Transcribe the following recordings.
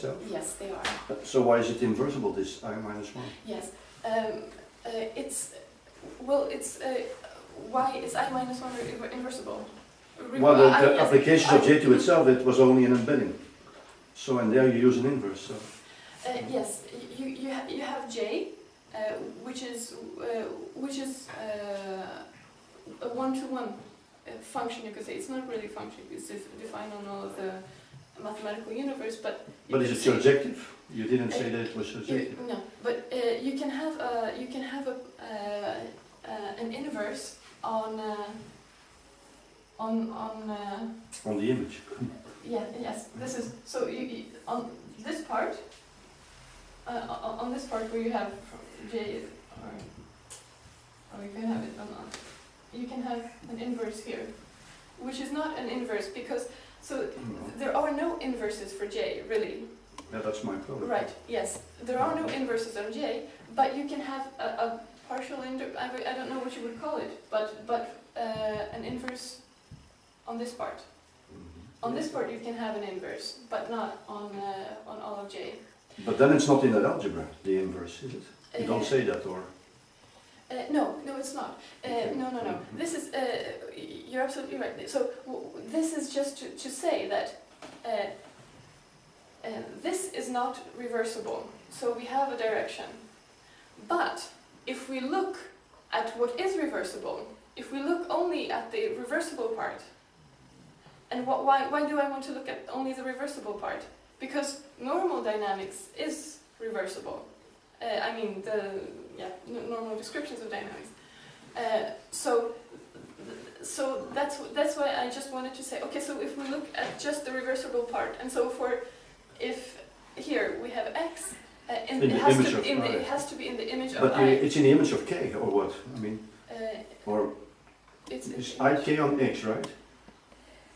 itself? Yes, they are. So why is it inversible, this I minus 1? Yes. Why is I minus 1 inversible? Well, the Yes, applications of J to itself, it was only an embedding. So, and there you use an inverse. So. Yes, you have J, which is a one-to-one function. You could say it's not really a function. It's defined on all of the mathematical universe, but. But is it surjective? You didn't say that it was surjective. No, but you can have an inverse on the image. Yeah. Yes. This is so. On this part. On this part where you have J, or you can have it on. You can have an inverse here, which is not an inverse because there are no inverses for J really. Yeah, that's my problem. Right. Yes, there are no inverses on J, but you can have a partial I don't know what you would call it, but an inverse on this part. On this part you can have an inverse, but not on all of J. But then it's not in that algebra, the inverse, is it? You don't say that, or? No, it's not. No. This is, you're absolutely right. So this is just to say that this is not reversible. So we have a direction. But if we look at what is reversible, if we look only at the reversible part, and why do I want to look at only the reversible part? Because normal dynamics is reversible. Normal descriptions of dynamics. So that's why I just wanted to say, okay, so if we look at just the reversible part, and so if here we have x, it has to be in the image of I. But it's in the image of k, or what? I mean, or it's ik on x, right?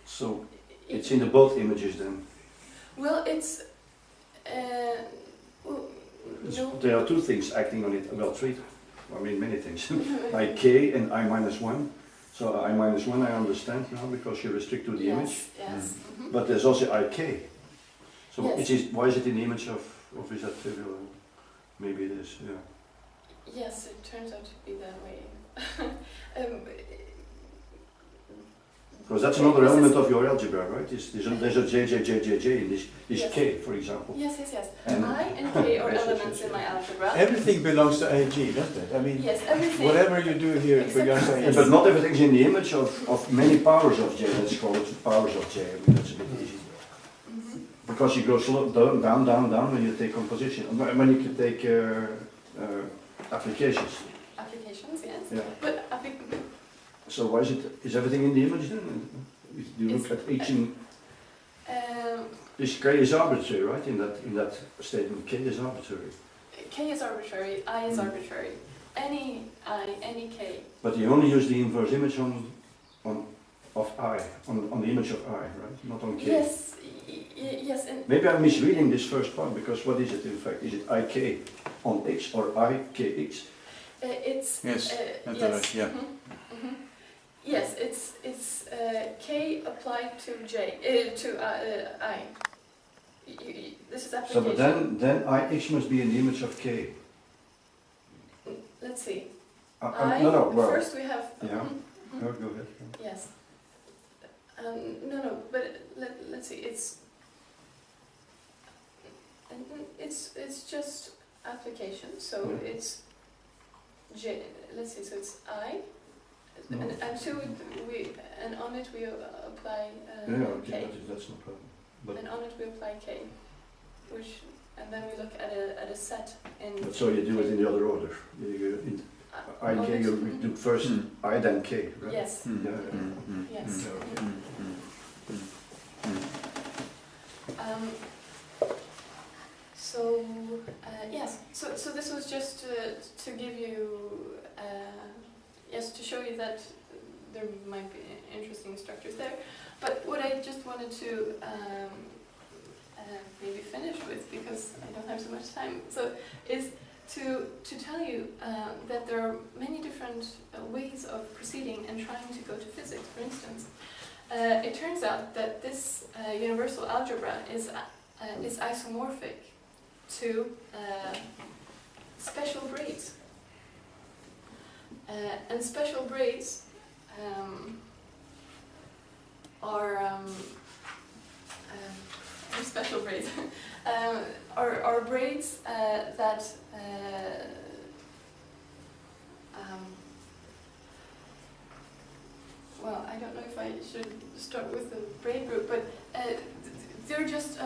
So it's in the both images then. Well, there are two things acting on it. Well, three. I mean, many things. ik and I minus 1. So I minus 1 I understand now because you restrict to the image. Yes. Mm-hmm. But there's also ik. So yes. Why is it in the image of is that trivial? Maybe it is, yeah. Yes, it turns out to be that way. Because that's another element of your algebra, right? There's a j in this yes. k, for example. Yes. And I and k are elements in my algebra. Everything belongs to Ig, doesn't it? I mean, yes, everything. Whatever you do here belongs to Ig. But not everything's in the image of many powers of j. Let's call it powers of j. I mean, that's a bit easy. Mm-hmm. Because you go down when you take composition. When you can take applications. Applications, yes. Yeah. But so why is everything in the image then? Do you look at each in... This k is arbitrary, right? In that statement, k is arbitrary. K is arbitrary, I is arbitrary. Any I, any k. But you only use the inverse image on the image of I, right? Not on k. Yes, yes. And maybe I'm misreading this first part, because what is it in fact? Is it ik on x or ikx? It's... Yes, that's yes. right, yeah. Mm-hmm. Mm-hmm. Yes, it's k applied to j, to I. This is application. So, but then ix must be in the image of k. Let's see. No, well... First we have... Yeah, mm-hmm. go ahead. Yes. No, but let's see, it's just application, so yeah. it's j, let's see, so it's I, no. and on it we apply okay, k. that's no problem. But and on it we apply k, and then we look at a set in... But so you do it in the other order. You do first I, then k, right? Yes. Yes. Yes. So this was just to give you, to show you that there might be interesting structures there. But what I just wanted to maybe finish with, because I don't have so much time, is to tell you that there are many different ways of proceeding and trying to go to physics. For instance, it turns out that this universal algebra is is isomorphic to special braids. And special braids are special braids are braids that well, I don't know if I should start with the braid group, but they're just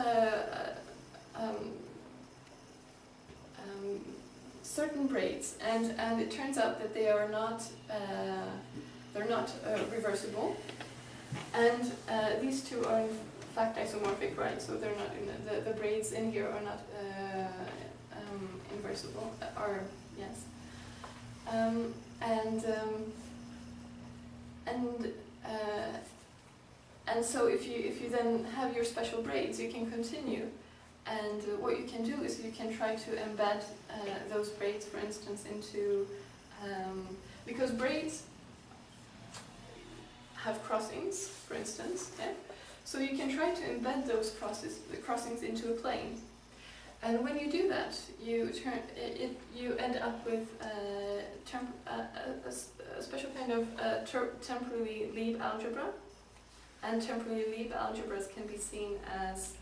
certain braids, and it turns out that they are not reversible, and these two are in fact isomorphic, right? So they're not in the braids in here are not inversible, or yes, and so if you then have your special braids, you can continue, and what you can do is you can try to embed those braids, for instance, into because braids have crossings, for instance, yeah? So you can try to embed those crossings into a plane, and when you do that, you end up with a special kind of temporally Lieb algebra, and temporally Lieb algebras can be seen as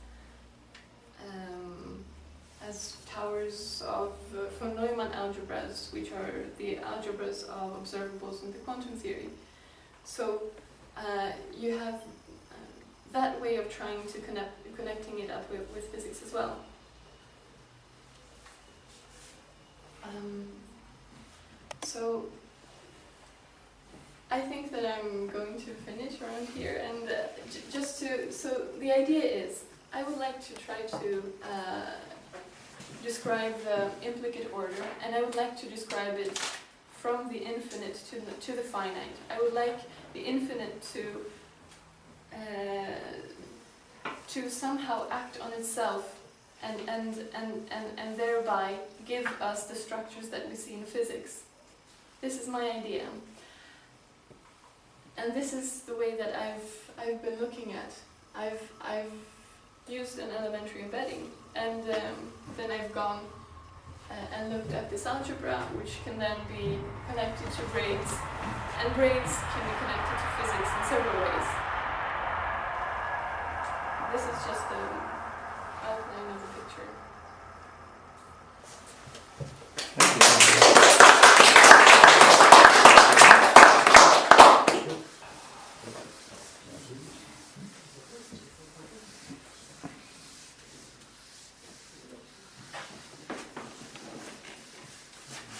towers of von Neumann algebras, which are the algebras of observables in the quantum theory. So you have that way of trying to connecting it up with physics as well. So I think that I'm going to finish around here, and so the idea is I would like to try to describe the implicate order, and I would like to describe it from the infinite to the finite. I would like the infinite to somehow act on itself and thereby give us the structures that we see in physics. This is my idea, and this is the way that I've been looking at. I've used an elementary embedding, and then I've gone and looked at this algebra, which can then be connected to braids, and braids can be connected to physics in several ways. This is just the outline of the picture.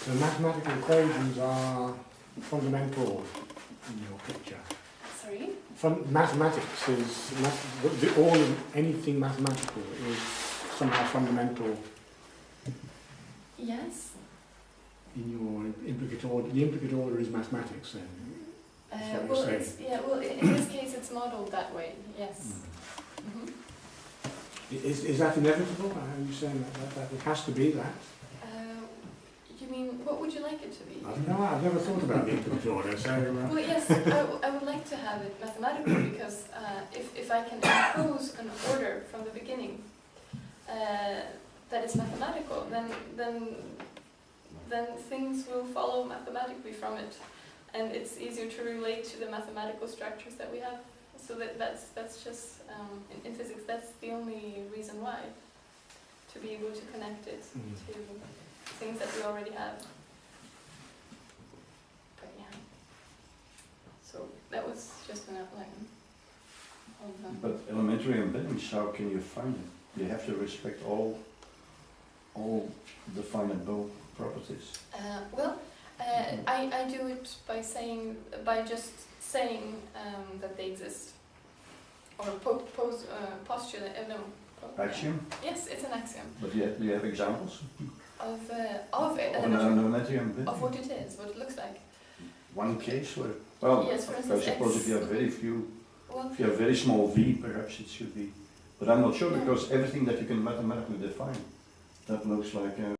So mathematical equations are fundamental in your picture. Sorry? Mathematics is, all of anything mathematical is somehow fundamental Yes. in your implicate order. The implicate order is mathematics then. That's what you're saying. Well, in this case it's modeled that way, yes. Mm. Is that inevitable? Are you saying that it has to be that? You mean, what would you like it to be? I don't know, I've never thought about the implicate order, so... Well, yes, I would like to have it mathematical, because if I can impose an order from the beginning that is mathematical, then things will follow mathematically from it, and it's easier to relate to the mathematical structures that we have. So that's just in physics, that's the only reason why, to be able to connect it to things that we already have. But yeah, so that was just an outline of them. But elementary embeddings, how can you find it? You have to respect all definable properties. I do it by just saying that they exist, or postulate. No. Axiom? Yes, it's an axiom. But do you have examples? Of an elementary embedding? Of what it is, what it looks like. One case where, well, yes, for I instance, suppose if you have very few, if you have very small v, perhaps it should be. But I'm not sure, because everything that you can mathematically define, that looks like